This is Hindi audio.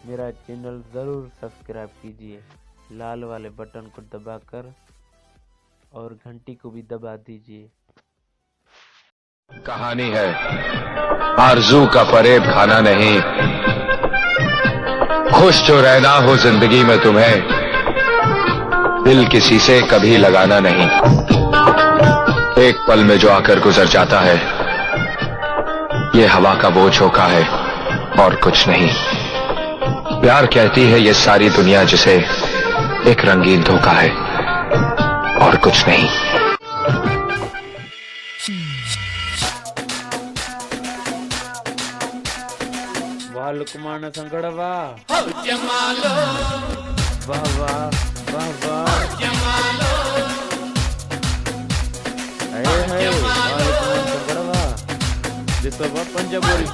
मेरा चैनल ज़रूर सब्सक्राइब कीजिए, लाल वाले बटन को दबाकर, और घंटी को भी दबा दीजिए। कहानी है आरज़ू का फरेब खाना नहीं, खुश जो रहना हो जिंदगी में तुम्हें, दिल किसी से कभी लगाना नहीं। एक पल में जो आकर गुजर जाता है, ये हवा का बोझ झोंका है और कुछ नहीं। प्यार कहती है ये सारी दुनिया जिसे, एक रंगीन धोखा है और कुछ नहीं। वाह लुकमान संगड़ वाह, वाह वाह वाह वाह, वाह लुकमान संगड़ वाह, जिसको पंजाब बोली